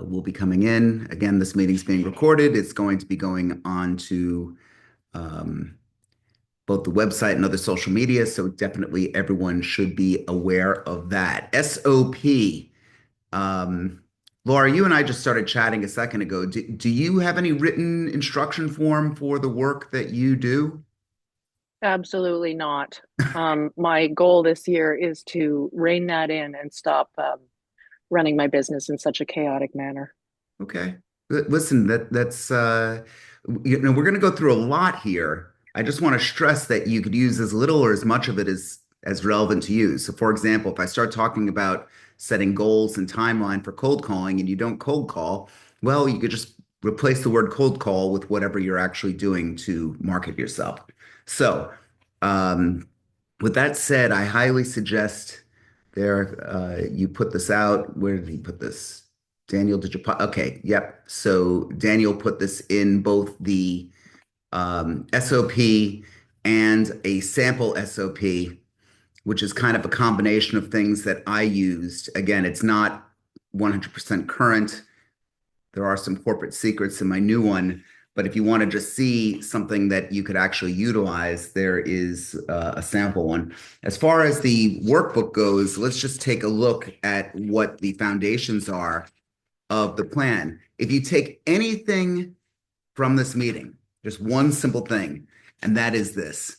will be coming in. Again, this meeting's being recorded. It's going to be going on to um, both the website and other social media. So definitely everyone should be aware of that. SOP. Um, Laura, you and I just started chatting a second ago. Do you have any written instruction form for the work that you do? Absolutely not. My goal this year is to rein that in and stop running my business in such a chaotic manner. Okay. Listen, that's we're going to go through a lot here. I just want to stress that you could use as little or as much of it as relevant to you. So for example, if I start talking about setting goals and timeline for cold calling and you don't cold call, well, you could just replace the word cold call with whatever you're actually doing to market yourself. So, um, with that said, I highly suggest you put this out. Where did he put this? Daniel, did you put? Okay, yep. So Daniel put this in both the SOP and a sample SOP, which is kind of a combination of things that I used. Again, it's not 100% current. There are some corporate secrets in my new one, but if you want to just see something that you could actually utilize, there is a sample one. As far as the workbook goes, let's just take a look at what the foundations are of the plan. If you take anything from this meeting, just one simple thing, and that is this: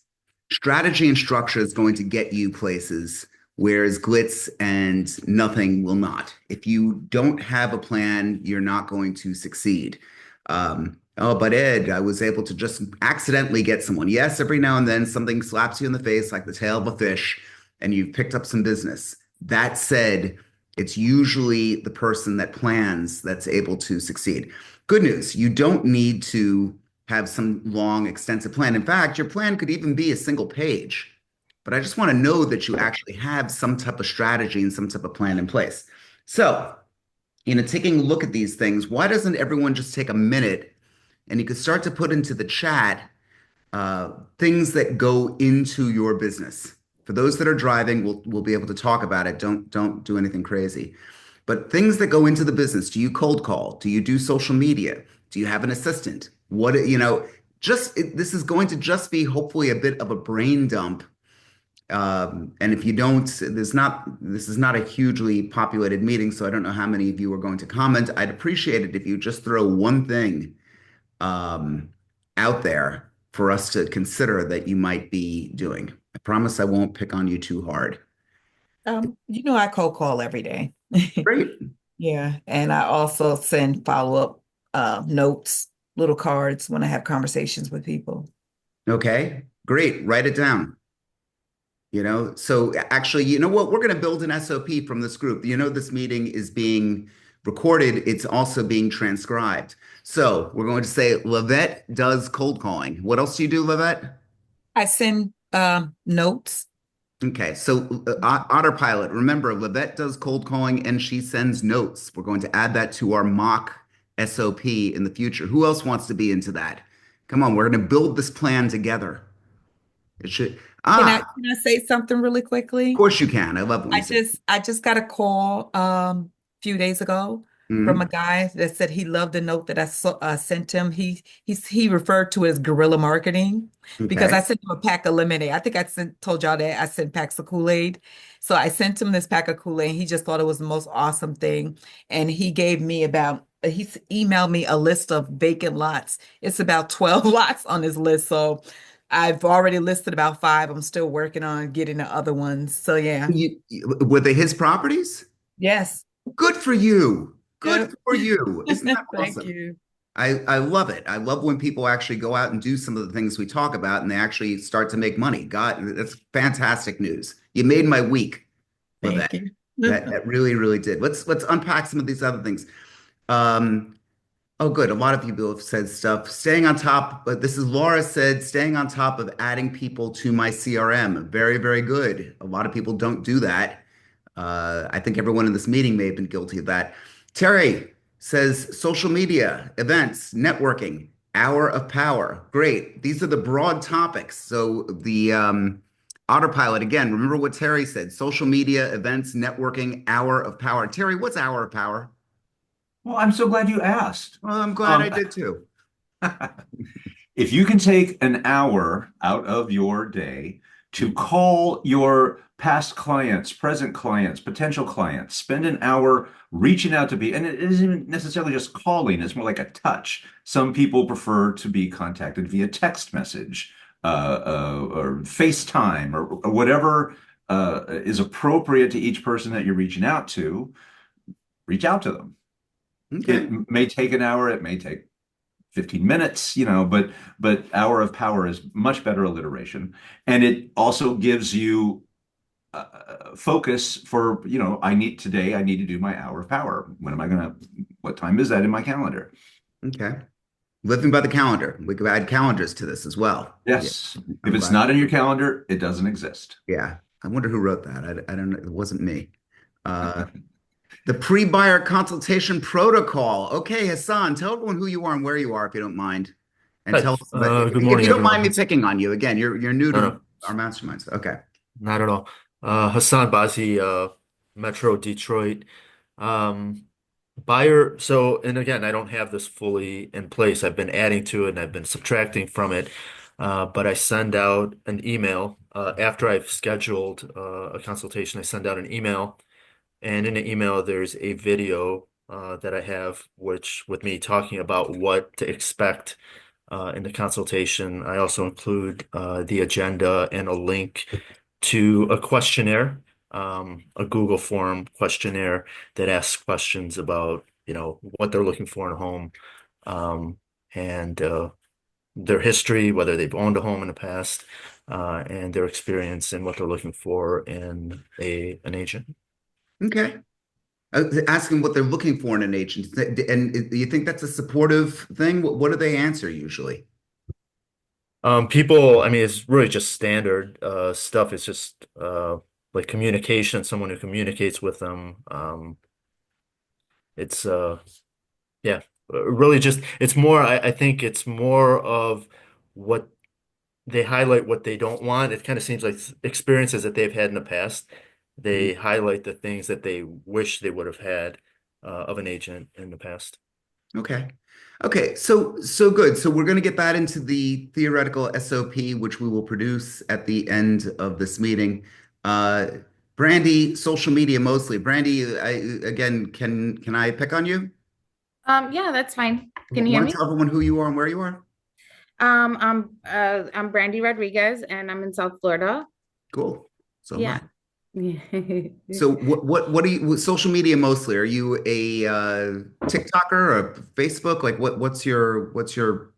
strategy and structure is going to get you places, whereas glitz and nothing will not. If you don't have a plan, you're not going to succeed. Oh, but Ed, I was able to just accidentally get someone. Yes, every now and then something slaps you in the face like the tail of a fish, and you've picked up some business. That said, it's usually the person that plans that's able to succeed. Good news, you don't need to have some long, extensive plan. In fact, your plan could even be a single page. But I just want to know that you actually have some type of strategy and some type of plan in place. So, taking a look at these things, why doesn't everyone just take a minute and you could start to put into the chat things that go into your business? For those that are driving, we'll be able to talk about it. Don't do anything crazy. But things that go into the business, do you cold call? Do you do social media? Do you have an assistant? This is going to just be hopefully a bit of a brain dump. And if you don't, this is not a hugely populated meeting, so I don't know how many of you are going to comment. I'd appreciate it if you just throw one thing um, out there for us to consider that you might be doing. I promise I won't pick on you too hard. I cold call every day. Great. Yeah. And I also send follow-up notes, little cards when I have conversations with people. Okay. Great. Write it down. So actually, you know what? We're going to build an SOP from this group. This meeting is being recorded. It's also being transcribed. So we're going to say Lavette does cold calling. What else do you do, Lavette? I send notes. Okay, so Autopilot, remember, Lavette does cold calling and she sends notes. We're going to add that to our mock SOP in the future. Who else wants to be into that? Come on, we're going to build this plan together. It should. Of Can I say something really quickly? course you can. I love when you say. I just got a call a few days ago from a Mhm. guy that said he loved the note that sent him. He referred to it as guerrilla marketing because I Okay. sent him a pack of lemonade. I think told y'all that I sent packs of Kool-Aid. So I sent him this pack of Kool-Aid. He just thought it was the most awesome thing. And he's emailed me a list of vacant lots. It's about 12 lots on his list. So I've already listed about five. I'm still working on getting the other ones. So yeah. Were they his properties? Yes. Good for you. Good Yep. for you. Isn't that Thank awesome? you. I love it. I love when people actually go out and do some of the things we talk about and they actually start to make money. God, that's fantastic news. You made my week with Thank that. you. That really, really did. Let's unpack some of these other things. Um, oh, good. A lot of people have said stuff. Staying on top, but this is Laura said, staying on top of adding people to my CRM. Very, very good. A lot of people don't do that. I think everyone in this meeting may have been guilty of that. Terry says social media, events, networking, hour of power. Great. These are the broad topics. So the autopilot, again, remember what Terry said: social media, events, networking, hour of power. Terry, what's hour of power? Well, I'm so glad you asked. Well, I'm glad I Um, did too. if you can take an hour out of your day to call your past clients, present clients, potential clients, spend an hour reaching out to be, and it isn't necessarily just calling, it's more like a touch. Some people prefer to be contacted via text message, or FaceTime, or whatever is appropriate to each person that you're reaching out to. Reach out to them. Okay. It may take an hour, it may take 15 minutes, but hour of power is much better alliteration. And it also gives you focus for, I need to do my hour of power. What time is that in my calendar? Okay. Living by the calendar. We could add calendars to this as well. Yeah. Yes. If I'm it's glad. not in your calendar, it doesn't exist. Yeah. I wonder who wrote that. I don't know. It wasn't me. Uh, the pre-buyer consultation protocol. Okay, Hassan, tell everyone who you are and where you are if you don't mind. And Hi, tell us good if morning, you don't everyone. mind me picking on you. Again, you're new No, to no, our masterminds. Okay. not at all. Hassan Bazi, Metro Detroit. Um, buyer. So, and again, I don't have this fully in place. I've been adding to it and I've been subtracting from it. But I send out an email after I've scheduled a consultation. I send out an email, and in the email, there's a video that I have, which with me talking about what to expect in the consultation. I also include the agenda and a link to a questionnaire, a Google form questionnaire that asks questions about, what they're looking for in a home, um, and their history, whether they've owned a home in the past, and their experience and what they're looking for in an agent. Okay. Asking what they're looking for in an agent. And do you think that's a supportive thing? What do they answer usually? People, I mean, it's really just standard stuff. It's just like communication, someone who communicates with them. It's yeah, really just it's more. I think it's more of what they highlight what they don't want. It kind of seems like experiences that they've had in the past. Mhm. They highlight the things that they wish they would have had of an agent in the past. Okay. Okay, so good. So we're going to get that into the theoretical SOP, which we will produce at the end of this meeting. Uh, Brandy, social media mostly. Brandy, again, can I pick on you? Yeah, that's fine. Can you hear Want to me? tell everyone who you are and where you are? I'm Brandy Rodriguez and I'm in South Florida. Cool. So am I. Yeah. So what do you social media mostly? Are you a TikToker or a Facebook? Like what's your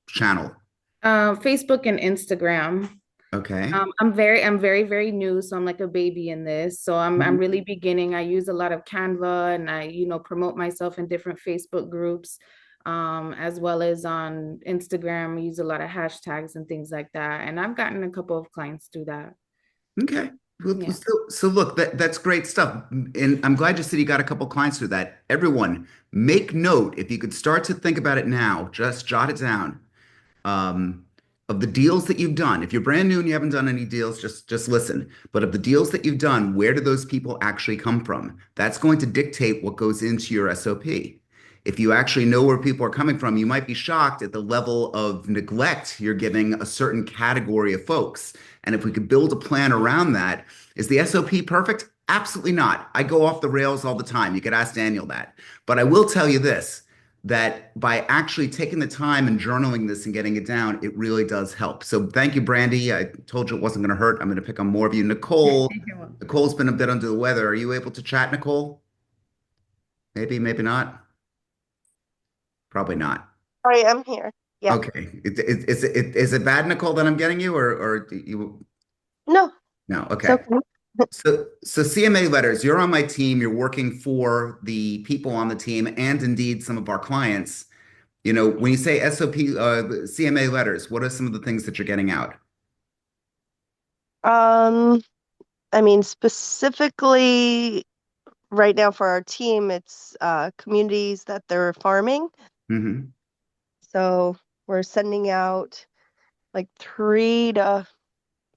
channel? Facebook and Instagram. Okay. I'm very, very new, so I'm like a baby in this. So I'm Mhm. really beginning. I use a lot of Canva and I, promote myself in different Facebook groups, as well as on Instagram. I use a lot of hashtags and things like that. And I've gotten a couple of clients through that. Okay. Well, Yeah. so look, that's great stuff. And I'm glad you said you got a couple clients through that. Everyone, make note if you could start to think about it now, just jot it down. um, of the deals that you've done. If you're brand new and you haven't done any deals, just listen. But of the deals that you've done, where do those people actually come from? That's going to dictate what goes into your SOP. If you actually know where people are coming from, you might be shocked at the level of neglect you're giving a certain category of folks. And if we could build a plan around that, is the SOP perfect? Absolutely not. I go off the rails all the time. You could ask Daniel that. But I will tell you this that by actually taking the time and journaling this and getting it down, it really does help. So thank you, Brandy. I told you it wasn't going to hurt. I'm going to pick on more of you. Nicole, Nicole's been a bit under the weather. Are you able to chat, Nicole? Maybe, maybe not. Probably not. Sorry, I'm here. Yeah. Okay. Is it bad, Nicole, that I'm getting you, or do you? No, No. it's Okay. okay. So CMA letters, you're on my team. You're working for the people on the team and indeed some of our clients. When you say SOP, CMA letters, what are some of the things that you're getting out? Um, I mean, specifically right now for our team, it's communities that they're farming. Hmm. So we're sending out like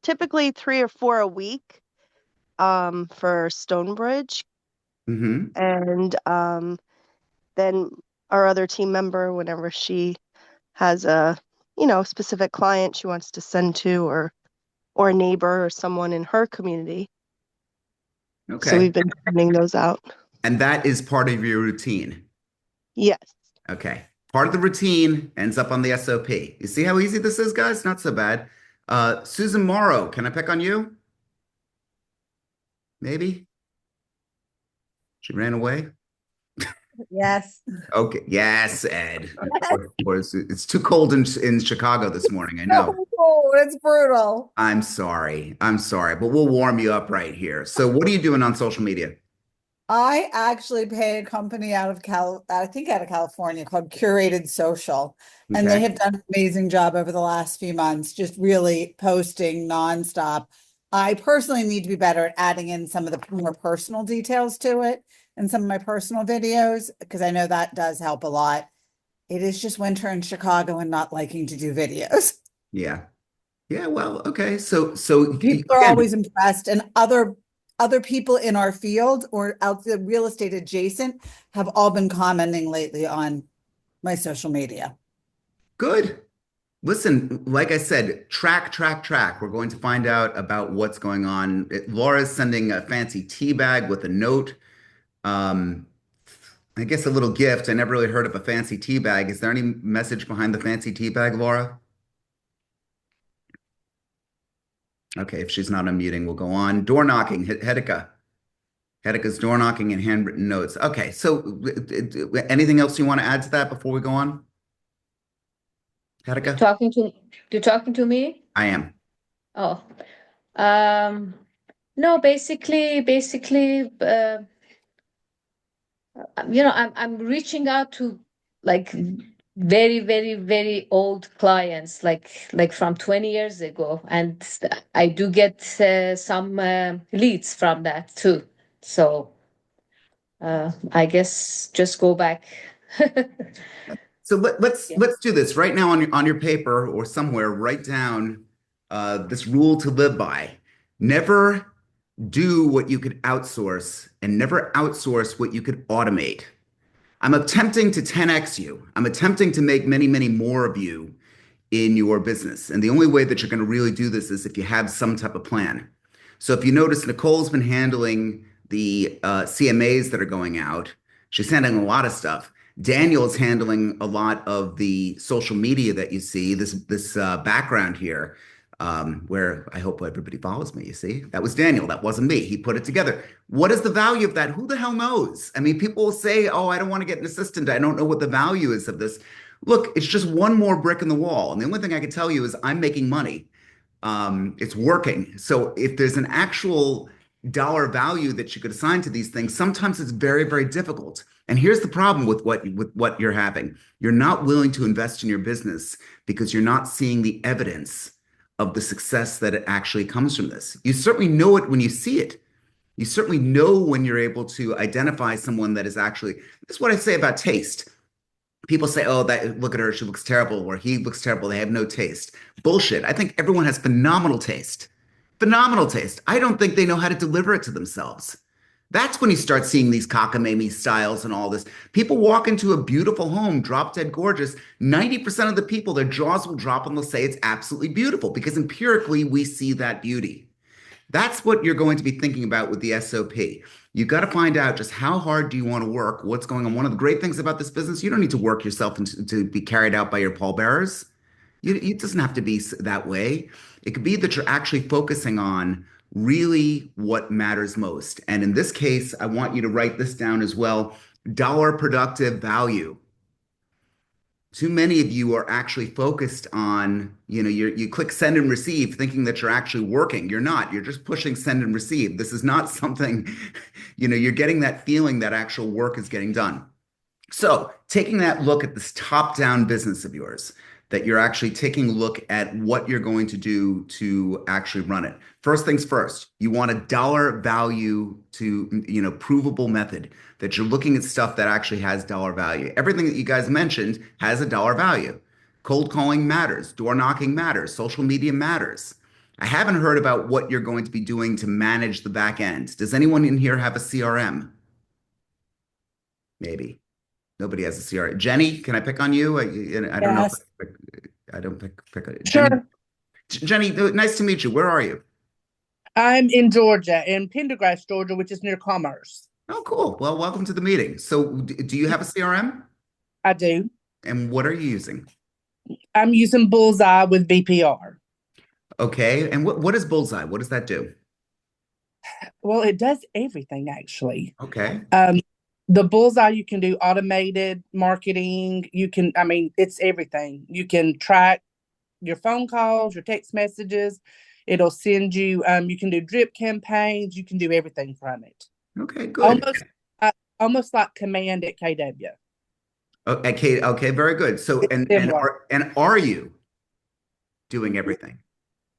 typically 3 or 4 a week for Stonebridge. Hmm. And then our other team member, whenever she has a, specific client she wants to send to, or a neighbor or someone in her community. So Okay. we've been sending those out. And that is part of your routine. Yes. Okay. Part of the routine ends up on the SOP. You see how easy this is, guys? Not so bad. Susan Morrow, can I pick on you? Maybe? She ran away? Yes. Okay. Yes, Ed. Or it's too cold in Chicago this morning. I know. Oh, it's brutal. I'm sorry. I'm sorry, but we'll warm you up right here. So what are you doing on social media? I actually pay a company out of I think out of California called Curated Social, and they Okay. have done an amazing job over the last few months, just really posting nonstop. I personally need to be better at adding in some of the more personal details to it and some of my personal videos, because I know that does help a lot. It is just winter in Chicago and not liking to do videos. Yeah. Yeah, well, okay. So People are again, always impressed, and other people in our field or out the real estate adjacent have all been commenting lately on my social media. good. Listen, like I said, track. We're going to find out about what's going on. Laura's sending a fancy tea bag with a note. Um, I guess a little gift. I never really heard of a fancy tea bag. Is there any message behind the fancy tea bag, Laura? Okay, if she's not unmuting, we'll go on. Door knocking, Hedika. Hedika's door knocking and handwritten notes. Okay, so anything else you want to add to that before we go on? Hedika? You talking to me? I am. Oh, no, basically, I'm reaching out to like very old clients, like from 20 years ago, and I do get some leads from that too. So I guess just go back. So let's Yeah. let's do this right now on your paper or somewhere. Write down this rule to live by. Never do what you could outsource, and never outsource what you could automate. I'm attempting to 10x you. I'm attempting to make many more of you in your business. And the only way that you're going to really do this is if you have some type of plan. So if you notice, Nicole's been handling the CMAs that are going out. She's handling a lot of stuff. Daniel's handling a lot of the social media that you see, this background here, where I hope everybody follows me. You see, that was Daniel. That wasn't me. He put it together. What is the value of that? Who the hell knows? I mean, people will say, oh, I don't want to get an assistant. I don't know what the value is of this. Look, it's just one more brick in the wall. And the only thing I can tell you is I'm making money. It's working. So if there's an actual dollar value that you could assign to these things, sometimes it's very difficult. And here's the problem with what you're having. You're not willing to invest in your business because you're not seeing the evidence of the success that it actually comes from this. You certainly know it when you see it. You certainly know when you're able to identify someone that is actually, this is what I say about taste. People say, oh, that look at her, she looks terrible, or he looks terrible, they have no taste. Bullshit. I think everyone has phenomenal taste. Phenomenal taste. I don't think they know how to deliver it to themselves. That's when you start seeing these cockamamie styles and all this. People walk into a beautiful home, drop dead gorgeous. 90% of the people, their jaws will drop and they'll say it's absolutely beautiful because empirically we see that beauty. That's what you're going to be thinking about with the SOP. You've got to find out just how hard do you want to work, what's going on. One of the great things about this business, you don't need to work yourself to be carried out by your pallbearers. It doesn't have to be that way. It could be that you're actually focusing on really what matters most. And in this case, I want you to write this down as well. Dollar productive value. Too many of you are actually focused on, you click send and receive thinking that you're actually working. You're not. You're just pushing send and receive. This is not something, you're getting that feeling that actual work is getting done. So taking that look at this top-down business of yours, that you're actually taking a look at what you're going to do to actually run it. First things first, you want a dollar value to, provable method that you're looking at stuff that actually has dollar value. Everything that you guys mentioned has a dollar value. Cold calling matters, door knocking matters, social media matters. I haven't heard about what you're going to be doing to manage the back end. Does anyone in here have a CRM? Maybe. Nobody has a CRM. Jenny, can I pick on you? I don't know if Yes. I don't pick on Jenny. Sure. Jenny, nice to meet you. Where are you? I'm in Georgia, in Pendergrass, Georgia, which is near Commerce. Oh, cool. Well, welcome to the meeting. So, do you have a CRM? I do. And what are you using? I'm using Bullseye with VPR. Okay. And what is Bullseye? What does that do? Well, it does everything actually. Okay. The Bullseye, you can do automated marketing. I mean, it's everything. You can track your phone calls, your text messages. It'll send you, you can do drip campaigns. You can do everything from it. Okay, good. Almost like Command at KW. Okay, very good. So, and are you doing everything?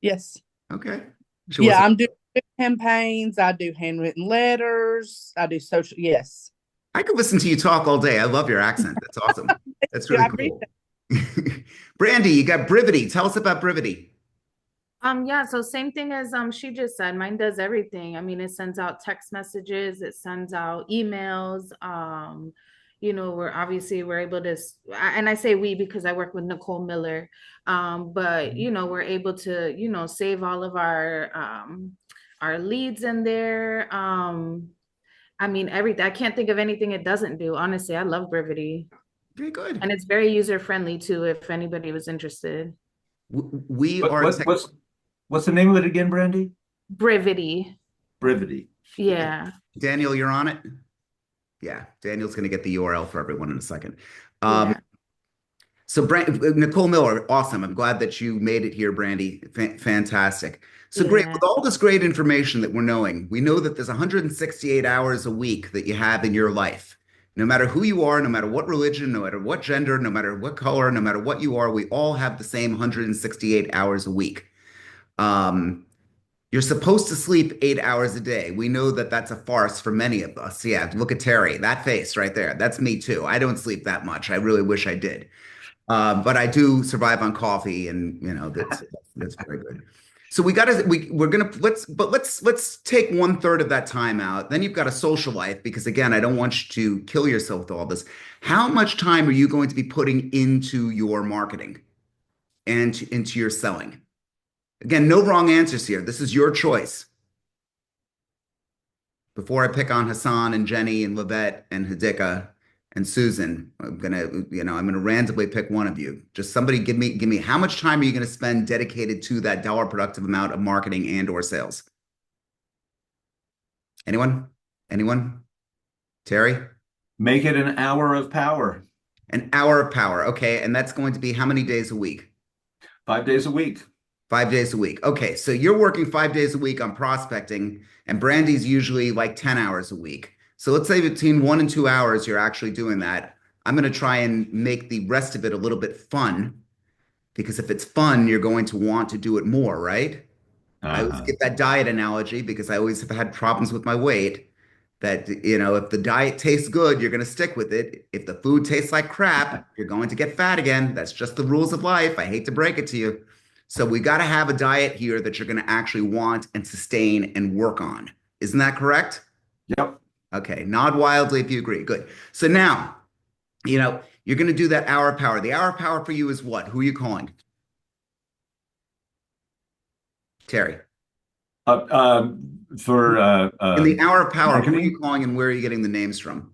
Yes. Okay. Yeah, I'm doing campaigns. I do handwritten letters. I do social. Yes. I could listen to you talk all day. I love your accent. That's awesome. That's really cool. Brandy, you got Brivity. Tell us about Brivity. Yeah, so same thing as she just said. Mine does everything. I mean, it sends out text messages, it sends out emails. You know, we're able to, and I say we because I work with Nicole Miller. But you know, we're able to, you know, save all of our leads in there. I mean, everything. I can't think of anything it doesn't do. Honestly, I love Brivity. Very good. And it's very user friendly too, if anybody was interested. What's the name of it again, Brandy? Brivity. Brivity. Yeah. Daniel, you're on it? Yeah, Daniel's going to get the URL for everyone in a second. So Nicole Miller, awesome. I'm glad that you made it here, Brandy. Fantastic. So great. With all this great information that we're knowing, we know that there's 168 hours a week that you have in your life. No matter who you are, no matter what religion, no matter what gender, no matter what color, no matter what you are, we all have the same 168 hours a week. You're supposed to sleep 8 hours a day. We know that that's a farce for many of us. Yeah, look at Terry, that face right there. That's me too. I don't sleep that much. I really wish I did. But I do survive on coffee, and you know that's very good. So let's take 1/3 of that time out. Then you've got a social life because again, I don't want you to kill yourself with all this. How much time are you going to be putting into your marketing and into your selling? Again, no wrong answers here. This is your choice. Before I pick on Hassan and Jenny and Livette and Hadika and Susan, I'm gonna randomly pick one of you. Just somebody give me how much time are you gonna spend dedicated to that dollar productive amount of marketing and or sales? Anyone? Anyone? Terry? Make it an hour of power. An hour of power. Okay, and that's going to be how many days a week? 5 days a week. 5 days a week. Okay, so you're working 5 days a week on prospecting, and Brandy's usually like 10 hours a week. So let's say between 1 and 2 hours, you're actually doing that. I'm going to try and make the rest of it a little bit fun, because if it's fun, you're going to want to do it more, right? I always give that diet analogy because I always have had problems with my weight. That, you know, if the diet tastes good, you're going to stick with it. If the food tastes like crap, you're going to get fat again. That's just the rules of life. I hate to break it to you. So we got to have a diet here that you're going to actually want and sustain and work on. Isn't that correct? Yep. Okay. Nod wildly if you agree. Good. So now, you know, you're going to do that hour of power. The hour of power for you is what? Who are you calling? Terry. In the hour of power, marketing? who are you calling and where are you getting the names from?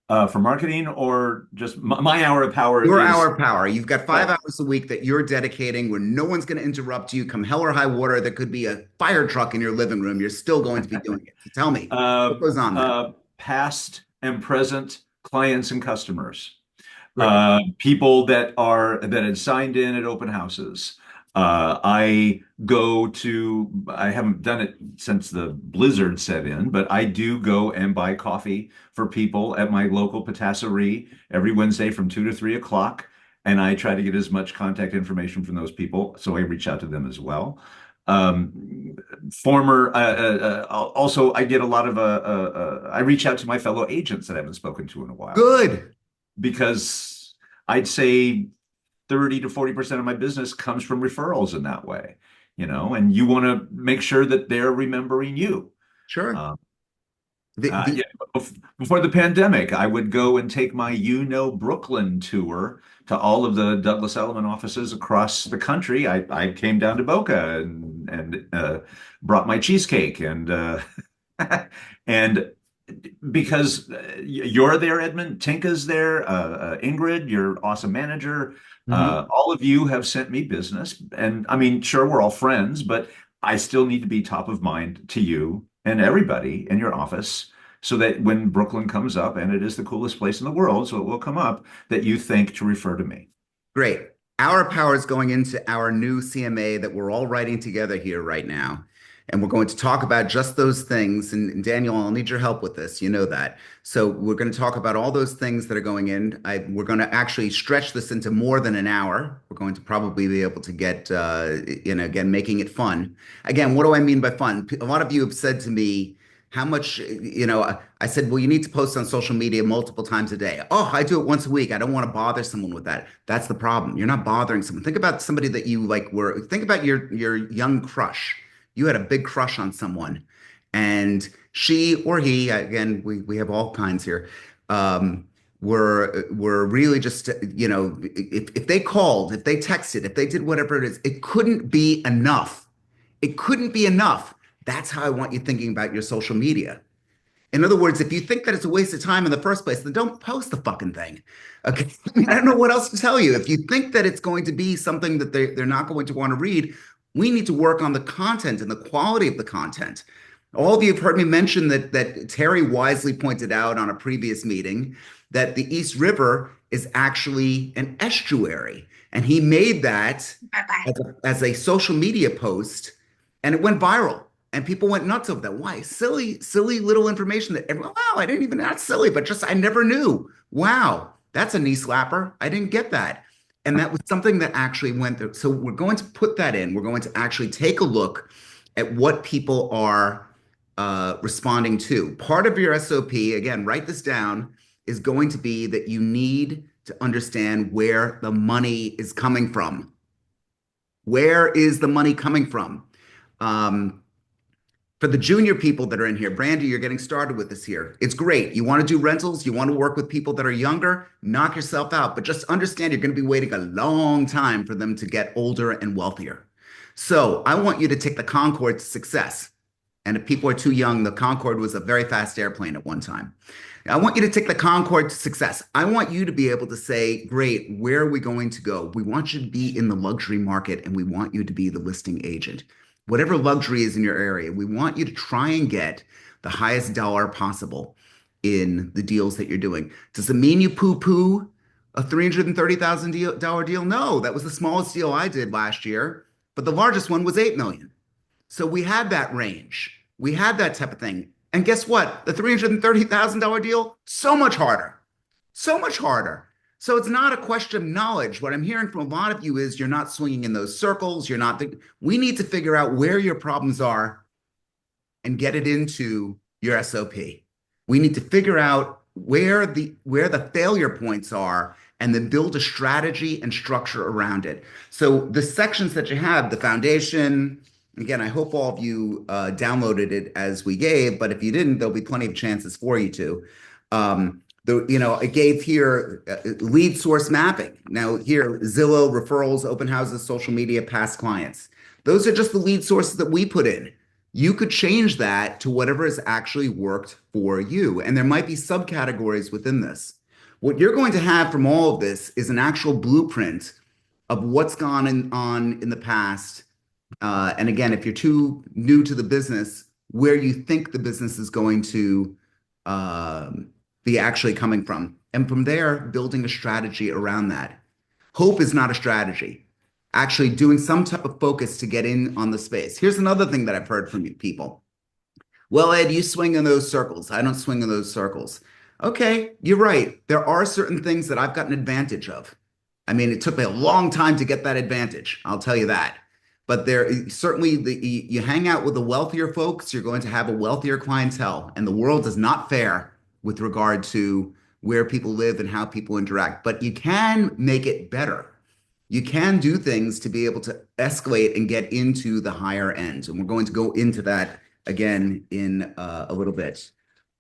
For marketing or just my hour of power? Your hour of power. You've got 5 hours a week that you're dedicating where no one's going to interrupt you. Come hell or high water, there could be a fire truck in your living room. You're still going to be doing it. So tell me, what goes on there? Past and present clients and customers. Great. People that had signed in at open houses. I haven't done it since the blizzard set in, but I do go and buy coffee for people at my local patisserie every Wednesday from 2 to 3 o'clock. And I try to get as much contact information from those people. So I reach out to them as well. Also, I get a lot of, I reach out to my fellow agents that I haven't spoken to in a while. Good. Because I'd say 30 to 40% of my business comes from referrals in that way, you know, and you want to make sure that they're remembering you. Sure. The Yeah, before the pandemic, I would go and take my Brooklyn tour to all of the Douglas Elliman offices across the country. I came down to Boca and brought my cheesecake and because you're there, Edmund, Tinka's there, Ingrid, your awesome manager, Mhm. all of you have sent me business, and I mean, sure, we're all friends, but I still need to be top of mind to you and everybody in your office so that when Brooklyn comes up, and it is the coolest place in the world, so it will come up, that you think to refer to me. Great. Our power is going into our new CMA that we're all writing together here right now. And we're going to talk about just those things. And Daniel, I'll need your help with this. You know that. So we're going to talk about all those things that are going in. We're going to actually stretch this into more than an hour. We're going to probably be able to get, again, making it fun. Again, what do I mean by fun? A lot of you have said to me, how much, I said, well, you need to post on social media multiple times a day. Oh, I do it once a week. I don't want to bother someone with that. That's the problem. You're not bothering someone. Think about somebody that you think about your young crush. You had a big crush on someone, and she or he, again, we have all kinds here, were really just, if they called, if they texted, if they did whatever it is, it couldn't be enough. It couldn't be enough. That's how I want you thinking about your social media. In other words, if you think that it's a waste of time in the first place, then don't post the fucking thing. Okay. I mean, I don't know what else to tell you. If you think that it's going to be something that they're not going to want to read, we need to work on the content and the quality of the content. All of you have heard me mention that Terry wisely pointed out on a previous meeting that the East River is actually an estuary. And he made that as a social media post, and it went viral. And people went nuts over that. Why? Silly little information that everyone, wow, I didn't even, not silly, but just I never knew. Wow, that's a knee slapper. I didn't get that. And that was something that actually went through. So we're going to put that in. We're going to actually take a look at what people are responding to. Part of your SOP, again, write this down, is going to be that you need to understand where the money is coming from. Where is the money coming from? Um, for the junior people that are in here, Brandy, you're getting started with this here. It's great. You want to do rentals, you want to work with people that are younger, knock yourself out. But just understand you're going to be waiting a long time for them to get older and wealthier. So I want you to take the Concorde to success. And if people are too young, the Concorde was a very fast airplane at one time. I want you to take the Concorde to success. I want you to be able to say, great, where are we going to go? We want you to be in the luxury market and we want you to be the listing agent. Whatever luxury is in your area, we want you to try and get the highest dollar possible in the deals that you're doing. Does it mean you poo-poo a $330,000 deal? No, that was the smallest deal I did last year, but the largest one was 8 million. So we had that range. We had that type of thing. And guess what? The $330,000 deal, so much harder. So much harder. So it's not a question of knowledge. What I'm hearing from a lot of you is you're not swinging in those circles. You're not. We need to figure out where your problems are and get it into your SOP. We need to figure out where the failure points are and then build a strategy and structure around it. So the sections that you have, the foundation, again, I hope all of you downloaded it as we gave, but if you didn't, there'll be plenty of chances for you to. I gave here lead source mapping. Now here, Zillow, referrals, open houses, social media, past clients. Those are just the lead sources that we put in. You could change that to whatever has actually worked for you. And there might be subcategories within this. What you're going to have from all of this is an actual blueprint of what's gone on in the past. And again, if you're too new to the business, where you think the business is going to be actually coming from. And from there, building a strategy around that. Hope is not a strategy. Actually doing some type of focus to get in on the space. Here's another thing that I've heard from you people. Well, Ed, you swing in those circles. I don't swing in those circles. Okay, you're right. There are certain things that I've got an advantage of. I mean, it took me a long time to get that advantage. I'll tell you that. But there certainly you hang out with the wealthier folks, you're going to have a wealthier clientele, and the world is not fair with regard to where people live and how people interact. But you can make it better. You can do things to be able to escalate and get into the higher end. And we're going to go into that again in a little bit.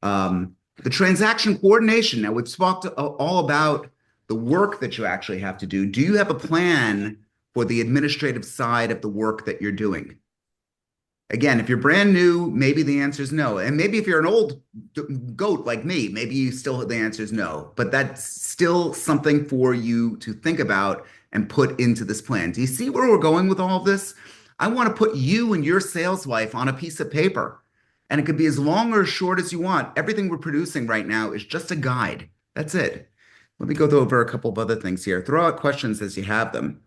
The transaction coordination. Now we've talked all about the work that you actually have to do. Do you have a plan for the administrative side of the work that you're doing? Again, if you're brand new, maybe the answer is no. And maybe if you're an old goat like me, maybe you still the answer is no. But that's still something for you to think about and put into this plan. Do you see where we're going with all of this? I want to put you and your sales life on a piece of paper. And it could be as long or as short as you want. Everything we're producing right now is just a guide. That's it. Let me go over a couple of other things here. Throw out questions as you have them.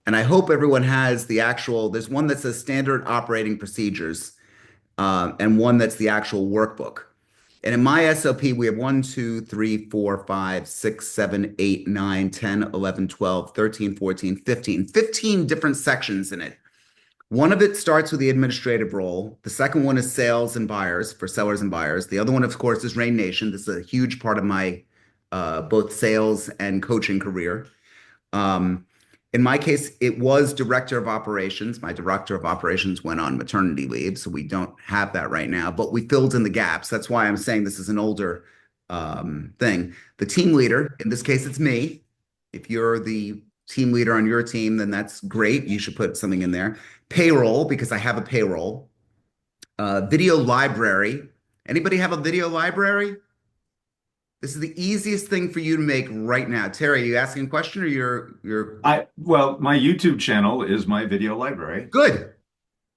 And I hope everyone has the actual, there's one that says standard operating procedures, and one that's the actual workbook. And in my SOP, we have 1, 2, 3, 4, 5, 6, 7, 8, 9, 10, 11, 12, 13, 14, 15. 15 different sections in it. One of it starts with the administrative role. The second one is sales and buyers, for sellers and buyers. The other one, of course, is Rain Nation. This is a huge part of my both sales and coaching career. In my case, it was director of operations. My director of operations went on maternity leave, so we don't have that right now, but we filled in the gaps. That's why I'm saying this is an older thing. The team leader, in this case, it's me. If you're the team leader on your team, then that's great. You should put something in there. Payroll, because I have a payroll. Video library. Anybody have a video library? This is the easiest thing for you to make right now. Terry, are you asking a question or you're Well, my YouTube channel is my video library. Good.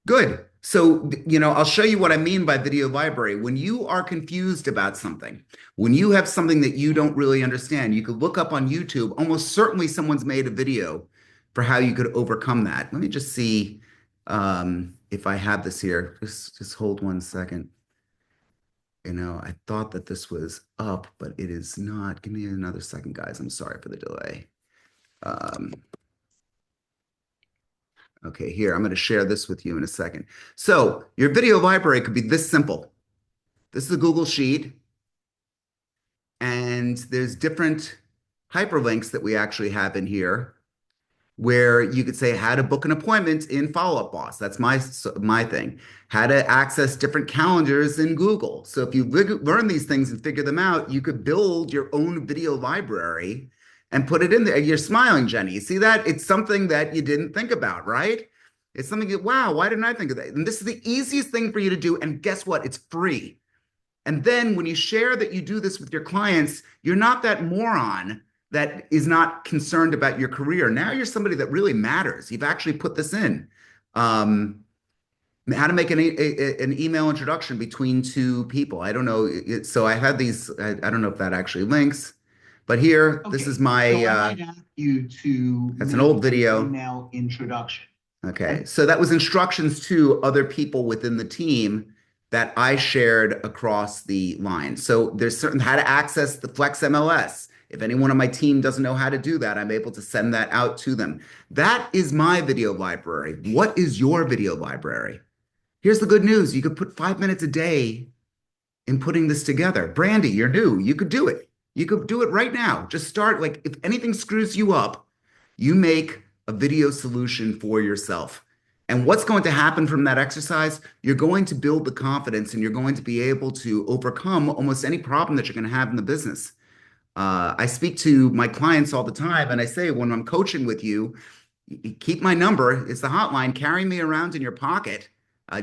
Good. So, I'll show you what I mean by video library. When you are confused about something, when you have something that you don't really understand, you could look up on YouTube. Almost certainly someone's made a video for how you could overcome that. Let me just see if I have this here. Just hold one second. I thought that this was up, but it is not. Give me another second, guys. I'm sorry for the delay. Okay, here, I'm going to share this with you in a second. So your video library could be this simple. This is a Google Sheet, and there's different hyperlinks that we actually have in here where you could say how to book an appointment in Follow Up Boss. That's my thing. How to access different calendars in Google. So if you learn these things and figure them out, you could build your own video library and put it in there. You're smiling, Jenny. You see that? It's something that you didn't think about, right? It's something that, wow, why didn't I think of that? And this is the easiest thing for you to do. And guess what? It's free. And then when you share that you do this with your clients, you're not that moron that is not concerned about your career. Now you're somebody that really matters. You've actually put this in. How to make an email introduction between two people. I don't know. So I had these, I don't know if that actually links, but here, this is my, So I might ask you to that's an make old video. email introduction. Okay, so that was instructions to other people within the team that I shared across the line. So there's certain how to access the Flex MLS. If anyone on my team doesn't know how to do that, I'm able to send that out to them. That is my video library. What is your video library? Here's the good news. You could put 5 minutes a day in putting this together. Brandy, you're new. You could do it. You could do it right now. Just start, like, if anything screws you up, you make a video solution for yourself. And what's going to happen from that exercise? You're going to build the confidence and you're going to be able to overcome almost any problem that you're going to have in the business. I speak to my clients all the time and I say, when I'm coaching with you, keep my number. It's the hotline. Carry me around in your pocket.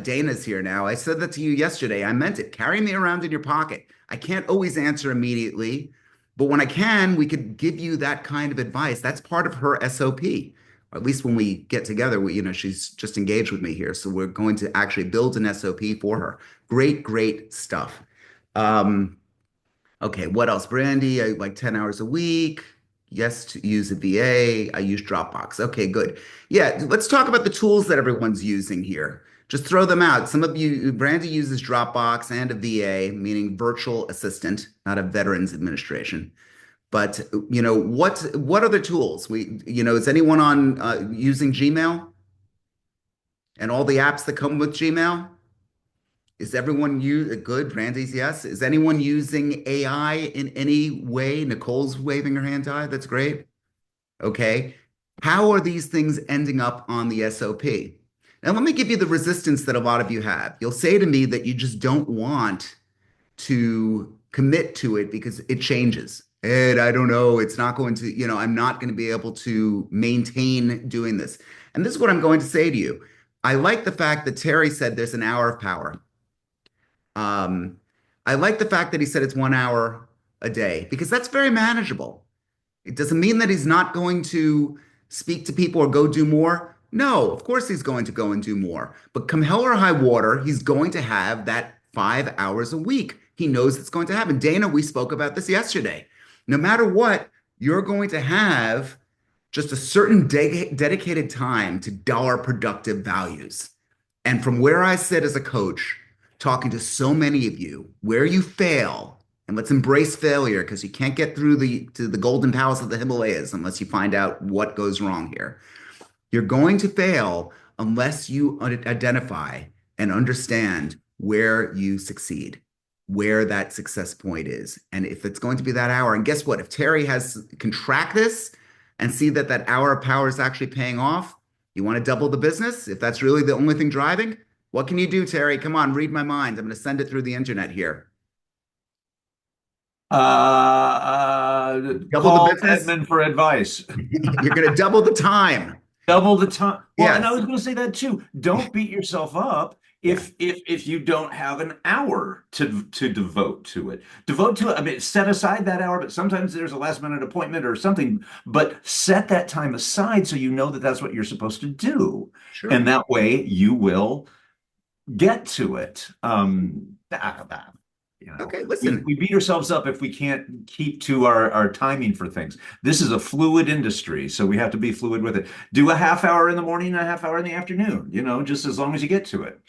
Dana's here now. I said that to you yesterday. I meant it. Carry me around in your pocket. I can't always answer immediately, but when I can, we could give you that kind of advice. That's part of her SOP. Or at least when we get together, she's just engaged with me here. So we're going to actually build an SOP for her. Great, great stuff. Okay, what else? Brandy, I like 10 hours a week. Yes, to use a VA. I use Dropbox. Okay, good. Yeah, let's talk about the tools that everyone's using here. Just throw them out. Some of you, Brandy uses Dropbox and a VA, meaning virtual assistant, not a veterans administration. But what other tools? Is anyone on using Gmail and all the apps that come with Gmail? Is everyone good? Randy's yes. Is anyone using AI in any way? Nicole's waving her hand high. That's great. Okay. How are these things ending up on the SOP? Now, let me give you the resistance that a lot of you have. You'll say to me that you just don't want to commit to it because it changes. And I don't know, it's not going to, I'm not going to be able to maintain doing this. And this is what I'm going to say to you. I like the fact that Terry said there's an hour of power. I like the fact that he said it's 1 hour a day because that's very manageable. It doesn't mean that he's not going to speak to people or go do more. No, of course he's going to go and do more. But come hell or high water, he's going to have that 5 hours a week. He knows it's going to happen. Dana, we spoke about this yesterday. No matter what, you're going to have just a certain dedicated time to dollar productive values. And from where I sit as a coach, talking to so many of you, where you fail, and let's embrace failure because you can't get through to the golden palace of the Himalayas unless you find out what goes wrong here. You're going to fail unless you identify and understand where you succeed, where that success point is. And if it's going to be that hour, and guess what? If Terry can track this and see that that hour of power is actually paying off, you want to double the business? If that's really the only thing driving, what can you do, Terry? Come on, read my mind. I'm going to send it through the internet here. Double Call the business. Edmund for advice. You're going to double the time. Double the time. Well, Yes. and I was going to say that too. Don't beat yourself up if you don't have an hour to devote to it. Devote to it. I mean, set aside that hour, but sometimes there's a last minute appointment or something. But set that time aside so you know that that's what you're supposed to do, Sure. and that way you will get to it. Okay, listen. We beat ourselves up if we can't keep to our timing for things. This is a fluid industry, so we have to be fluid with it. Do a half hour in the morning and a half hour in the afternoon, just as long as you get to it.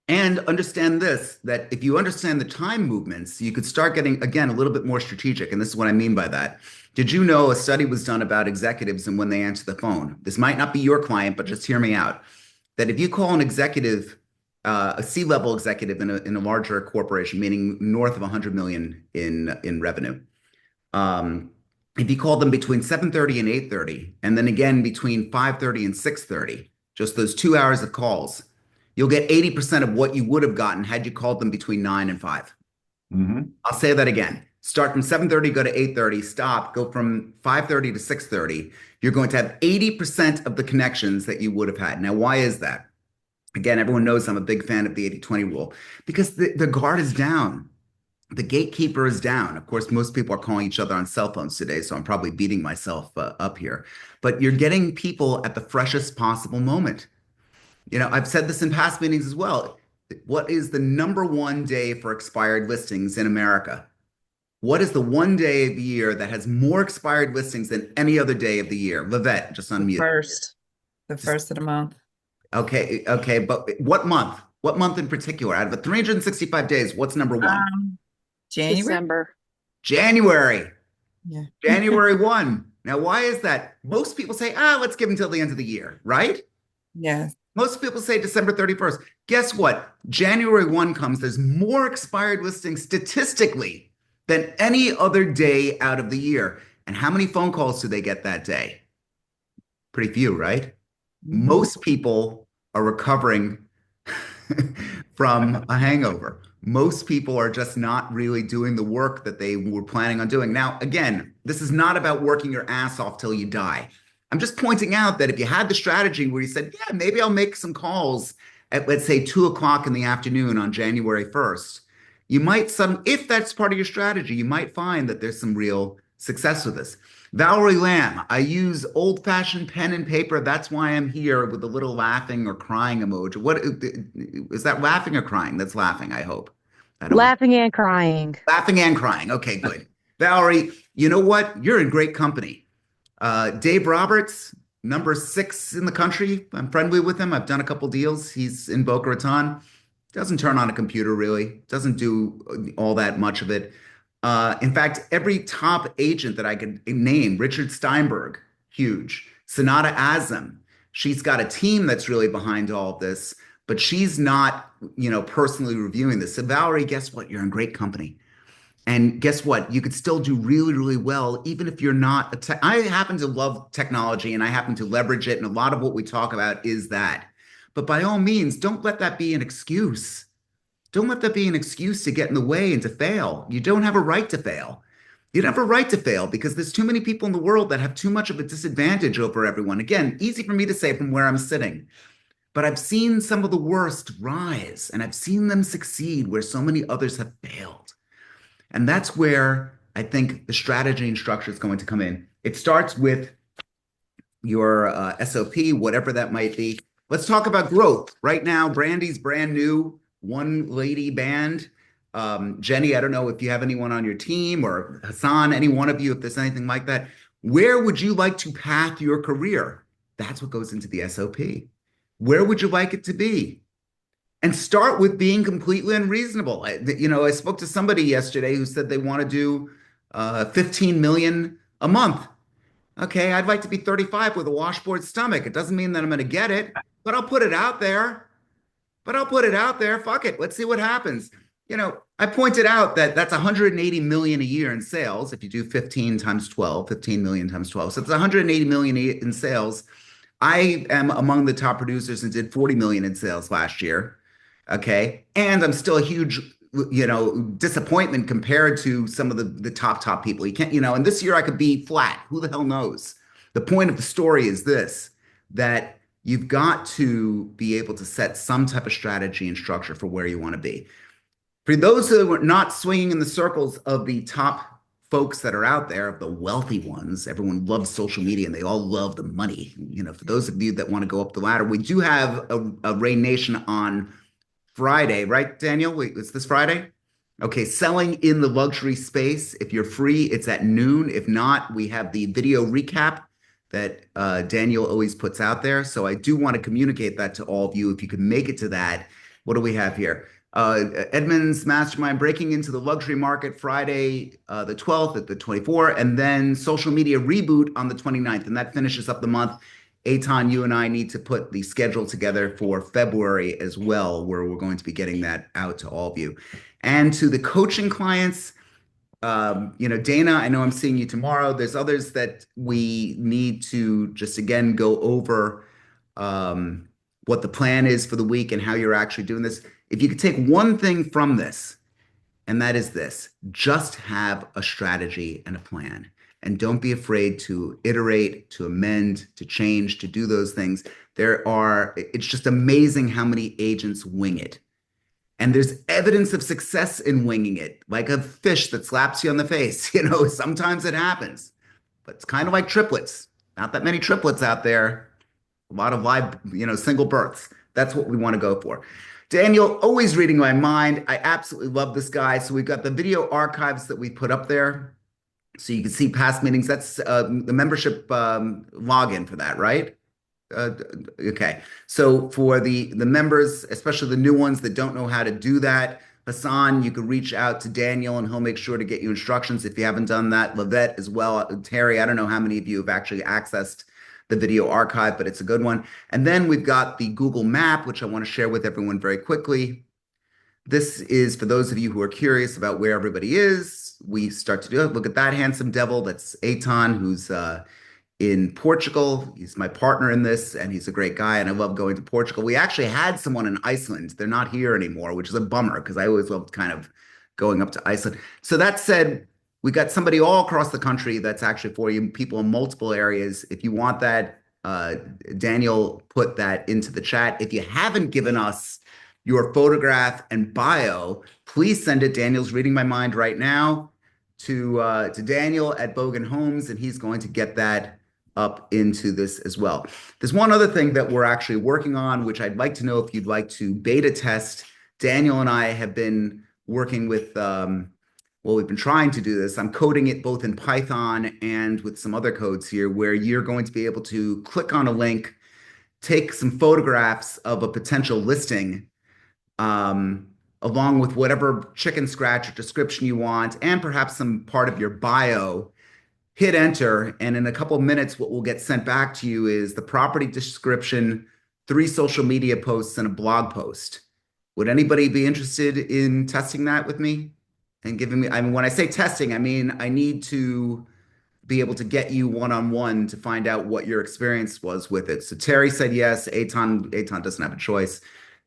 And understand this, that if you understand the time movements, you could start getting, again, a little bit more strategic. And this is what I mean by that. Did you know a study was done about executives and when they answer the phone? This might not be your client, but just hear me out. That if you call an executive, a C-level executive in a larger corporation, meaning north of 100 million in revenue, if you call them between 7:30 and 8:30, and then again between 5:30 and 6:30, just those 2 hours of calls, you'll get 80% of what you would have gotten had you called them between 9 and 5. Mm-hmm. I'll say that again. Start from 7:30, go to 8:30, stop, go from 5:30 to 6:30. You're going to have 80% of the connections that you would have had. Now, why is that? Again, everyone knows I'm a big fan of the 80-20 rule because the guard is down. The gatekeeper is down. Of course, most people are calling each other on cell phones today, so I'm probably beating myself up here. But you're getting people at the freshest possible moment. I've said this in past meetings as well. What is the number one day for expired listings in America? What is the one day of the year that has more expired listings than any other day of the year? Livette, just unmute. The first of the month. Okay, but what month? What month in particular? Out of the 365 days, what's number one? January. December. January. Yeah. January 1. Now, why is that? Most people say, let's give until the end of the year, right? Yes. Most people say December 31st. Guess what? January 1 comes, there's more expired listings statistically than any other day out of the year. And how many phone calls do they get that day? Pretty few, right? Most people are recovering from a hangover. Most people are just not really doing the work that they were planning on doing. Now, again, this is not about working your ass off till you die. I'm just pointing out that if you had the strategy where you said, yeah, maybe I'll make some calls at, let's say, 2 o'clock in the afternoon on January 1st, if that's part of your strategy, you might find that there's some real success with this. Valerie Lamb, I use old-fashioned pen and paper. That's why I'm here with a little laughing or crying emoji. What is that, laughing or crying? That's laughing, I hope. Laughing and crying. Laughing and crying. Okay, good. Valerie, you know what? You're in great company. Dave Roberts, number 6 in the country. I'm friendly with him. I've done a couple deals. He's in Boca Raton. Doesn't turn on a computer really. Doesn't do all that much of it. In fact, every top agent that I could name, Richard Steinberg, huge. Sonata Azam, she's got a team that's really behind all of this, but she's not, personally reviewing this. So Valerie, guess what? You're in great company. And guess what? You could still do really, really well, even if you're not I happen to love technology and I happen to leverage it. And a lot of what we talk about is that. But by all means, don't let that be an excuse. Don't let that be an excuse to get in the way and to fail. You don't have a right to fail. You don't have a right to fail because there's too many people in the world that have too much of a disadvantage over everyone. Again, easy for me to say from where I'm sitting, but I've seen some of the worst rise and I've seen them succeed where so many others have failed. And that's where I think the strategy and structure is going to come in. It starts with your SOP, whatever that might be. Let's talk about growth. Right now, Brandy's brand new one lady band. Jenny, I don't know if you have anyone on your team or Hassan, any one of you, if there's anything like that. Where would you like to path your career? That's what goes into the SOP. Where would you like it to be? And start with being completely unreasonable. I spoke to somebody yesterday who said they want to do 15 million a month. Okay, I'd like to be 35 with a washboard stomach. It doesn't mean that I'm going to get it, but I'll put it out there. Fuck it. Let's see what happens. I pointed out that that's 180 million a year in sales. If you do 15 times 12, 15 million times 12. So it's 180 million in sales. I am among the top producers and did 40 million in sales last year. Okay. And I'm still a huge, disappointment compared to some of the top people. You can't, and this year I could be flat. Who the hell knows? The point of the story is this, that you've got to be able to set some type of strategy and structure for where you want to be. For those who are not swinging in the circles of the top folks that are out there, of the wealthy ones, everyone loves social media and they all love the money. For those of you that want to go up the ladder, we do have a Rain Nation on Friday, right, Daniel? Wait, is this Friday? Okay, selling in the luxury space. If you're free, it's at noon. If not, we have the video recap that Daniel always puts out there. So I do want to communicate that to all of you. If you could make it to that, what do we have here? Edmund's Mastermind, Breaking into the Luxury Market, Friday, the 12th at the 24th, and then Social Media Reboot on the 29th. And that finishes up the month. Eitan, you and I need to put the schedule together for February as well, where we're going to be getting that out to all of you. And to the coaching clients, Dana, I know I'm seeing you tomorrow. There's others that we need to just, again, go over what the plan is for the week and how you're actually doing this. If you could take one thing from this, and that is this, just have a strategy and a plan. And don't be afraid to iterate, to amend, to change, to do those things. It's just amazing how many agents wing it. And there's evidence of success in winging it, like a fish that slaps you on the face. Sometimes it happens, but it's kind of like triplets. Not that many triplets out there. A lot of live, single births. That's what we want to go for. Daniel, always reading my mind. I absolutely love this guy. So we've got the video archives that we put up there. So you can see past meetings. That's the membership login for that, right? Okay. So for the members, especially the new ones that don't know how to do that, Hassan, you can reach out to Daniel and he'll make sure to get you instructions if you haven't done that. Lavette as well. Terry, I don't know how many of you have actually accessed the video archive, but it's a good one. And then we've got the Google Map, which I want to share with everyone very quickly. This is for those of you who are curious about where everybody is. We start to do it. Look at that handsome devil. That's Eitan, who's in Portugal. He's my partner in this, and he's a great guy, and I love going to Portugal. We actually had someone in Iceland. They're not here anymore, which is a bummer because I always loved kind of going up to Iceland. So that said, we got somebody all across the country that's actually for you, people in multiple areas. If you want that, Daniel put that into the chat. If you haven't given us your photograph and bio, please send it. Daniel's reading my mind right now to Daniel at Bogen Homes, and he's going to get that up into this as well. There's one other thing that we're actually working on, which I'd like to know if you'd like to beta test. Daniel and I have been working with, we've been trying to do this. I'm coding it both in Python and with some other codes here, where you're going to be able to click on a link, take some photographs of a potential listing, along with whatever chicken scratch or description you want, and perhaps some part of your bio. Hit enter, and in a couple of minutes, what will get sent back to you is the property description, 3 social media posts, and a blog post. Would anybody be interested in testing that with me and giving me, when I say testing, I mean, I need to be able to get you one-on-one to find out what your experience was with it. So Terry said yes. Eitan doesn't have a choice.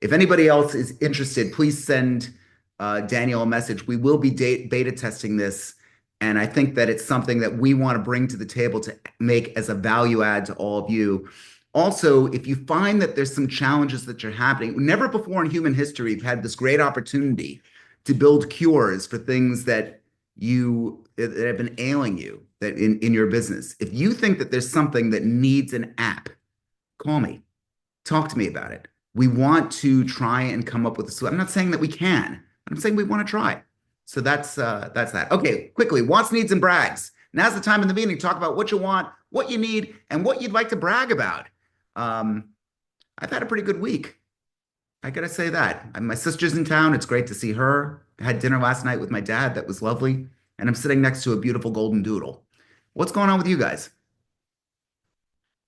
If anybody else is interested, please send Daniel a message. We will be beta testing this, and I think that it's something that we want to bring to the table to make as a value add to all of you. Also, if you find that there's some challenges that are happening, never before in human history you've had this great opportunity to build cures for things that have been ailing you that in your business. If you think that there's something that needs an app, call me, talk to me about it. We want to try and come up with a solution. I'm not saying that we can. I'm saying we want to try. So that's that. Okay, quickly, wants, needs, and brags. Now's the time in the meeting to talk about what you want, what you need, and what you'd like to brag about. I've had a pretty good week. I gotta say that. My sister's in town. It's great to see her. I had dinner last night with my dad. That was lovely. And I'm sitting next to a beautiful golden doodle. What's going on with you guys?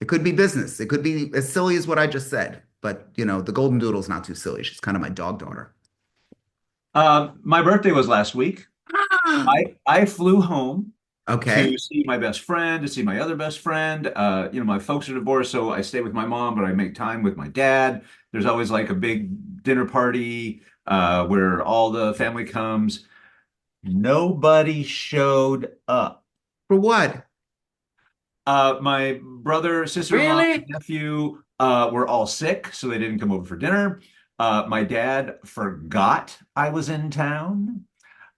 It could be business. It could be as silly as what I just said. But, you know, the golden doodle's not too silly. She's kind of my dog daughter. My birthday was last week. I flew home Okay. to see my best friend, to see my other best friend. You know, my folks are divorced, so I stay with my mom, but I make time with my dad. There's always like a big dinner party where all the family comes. Nobody showed up. For what? My brother, sister-in-law, and nephew were all sick, so they didn't come over for dinner. My dad forgot I was in town.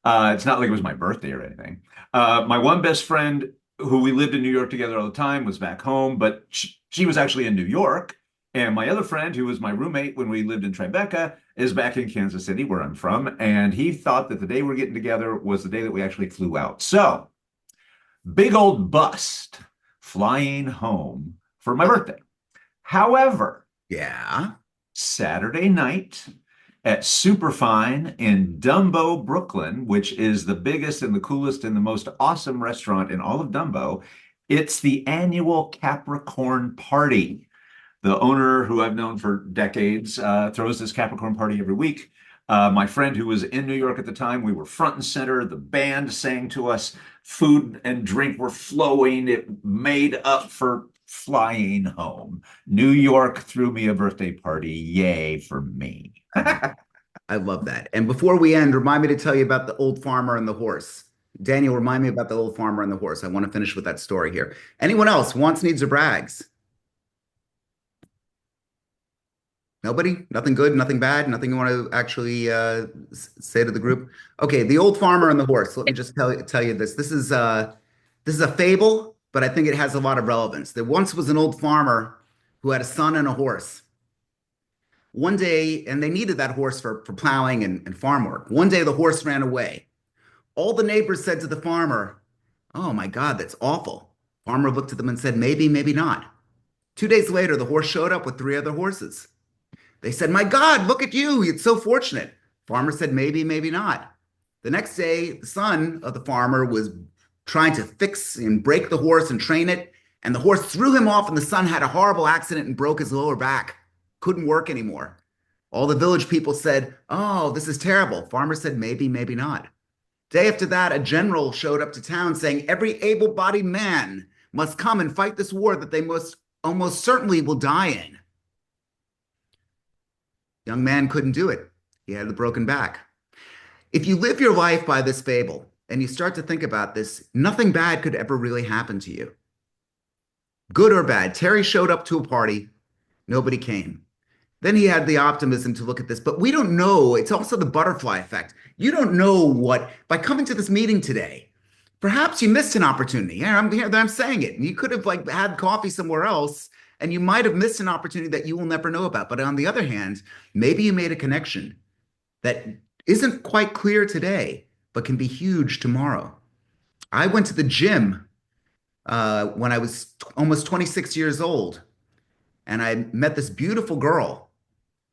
It's not like it was my birthday or anything. My one best friend, who we lived in New York together all the time, was back home, but she was actually in New York. And my other friend, who was my roommate when we lived in Tribeca, is back in Kansas City, where I'm from. And he thought that the day we're getting together was the day that we actually flew out. So, big old bust flying home for my birthday. However, Yeah. Saturday night at Superfine in Dumbo, Brooklyn, which is the biggest and the coolest and the most awesome restaurant in all of Dumbo, it's the annual Capricorn Party. The owner, who I've known for decades, throws this Capricorn Party every week. My friend who was in New York at the time, we were front and center. The band sang to us. Food and drink were flowing. It made up for flying home. New York threw me a birthday party. Yay for me. I love that. And before we end, remind me to tell you about the old farmer and the horse. Daniel, remind me about the old farmer and the horse. I want to finish with that story here. Anyone else? Wants, needs, or brags? Nobody? Nothing good, nothing bad, nothing you want to actually say to the group? Okay, the old farmer and the horse. Let me just tell you this. This is a fable, but I think it has a lot of relevance. There once was an old farmer who had a son and a horse. One day, and they needed that horse for plowing and farm work. One day the horse ran away. All the neighbors said to the farmer, "Oh my God, that's awful." Farmer looked at them and said, "Maybe, maybe not." 2 days later, the horse showed up with 3 other horses. They said, "My God, look at you. It's so fortunate." Farmer said, "Maybe, maybe not." The next day, the son of the farmer was trying to fix and break the horse and train it, and the horse threw him off, and the son had a horrible accident and broke his lower back. Couldn't work anymore. All the village people said, "Oh, this is terrible." Farmer said, "Maybe, maybe not." Day after that, a general showed up to town saying, "Every able-bodied man must come and fight this war that they most almost certainly will die in." Young man couldn't do it. He had a broken back. If you live your life by this fable and you start to think about this, nothing bad could ever really happen to you. Good or bad. Terry showed up to a party. Nobody came. Then he had the optimism to look at this, but we don't know. It's also the butterfly effect. You don't know what, by coming to this meeting today, perhaps you missed an opportunity. Yeah, I'm saying it. You could have had coffee somewhere else, and you might have missed an opportunity that you will never know about. But on the other hand, maybe you made a connection that isn't quite clear today, but can be huge tomorrow. I went to the gym when I was almost 26 years old, and I met this beautiful girl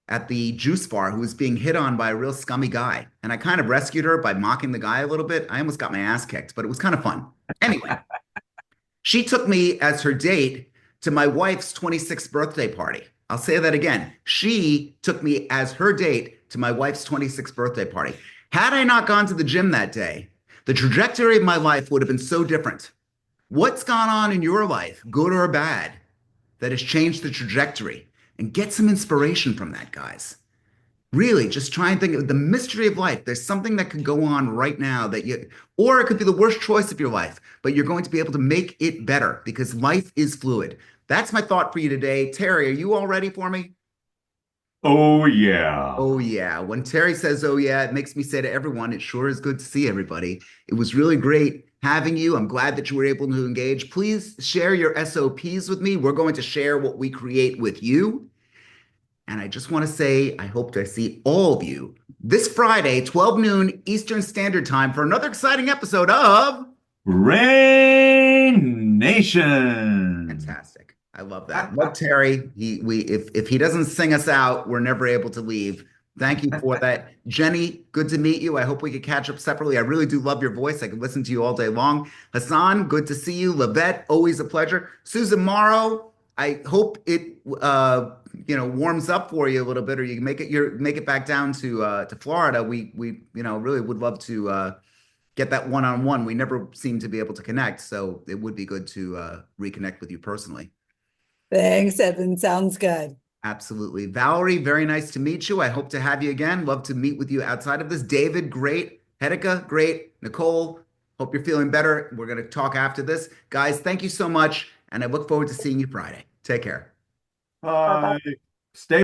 at the juice bar who was being hit on by a real scummy guy. And I kind of rescued her by mocking the guy a little bit. I almost got my ass kicked, but it was kind of fun. Anyway, she took me as her date to my wife's 26th birthday party. I'll say that again. She took me as her date to my wife's 26th birthday party. Had I not gone to the gym that day, the trajectory of my life would have been so different. What's gone on in your life, good or bad, that has changed the trajectory? And get some inspiration from that, guys. Really, just try and think of the mystery of life. There's something that could go on right now that you, or it could be the worst choice of your life, but you're going to be able to make it better because life is fluid. That's my thought for you today. Terry, are you all ready for me? Oh, yeah. Oh, yeah. When Terry says, oh, yeah, it makes me say to everyone, it sure is good to see everybody. It was really great having you. I'm glad that you were able to engage. Please share your SOPs with me. We're going to share what we create with you. And I just want to say, I hope to see all of you this Friday, 12 noon Eastern Standard Time, for another exciting episode of Rain Nation. Fantastic. I love that. Love Terry. If he doesn't sing us out, we're never able to leave. Thank you for that. Jenny, good to meet you. I hope we could catch up separately. I really do love your voice. I could listen to you all day long. Hassan, good to see you. Lavette, always a pleasure. Susan Morrow, I hope it warms up for you a little bit, or you can make it back down to Florida. We really would love to get that one-on-one. We never seem to be able to connect, so it would be good to reconnect with you personally. Thanks, Evan. Sounds good. Absolutely. Valerie, very nice to meet you. I hope to have you again. Love to meet with you outside of this. David, great. Hedeka, great. Nicole, hope you're feeling better. We're going to talk after this. Guys, thank you so much, and I look forward to seeing you Friday. Take care. Bye. Stay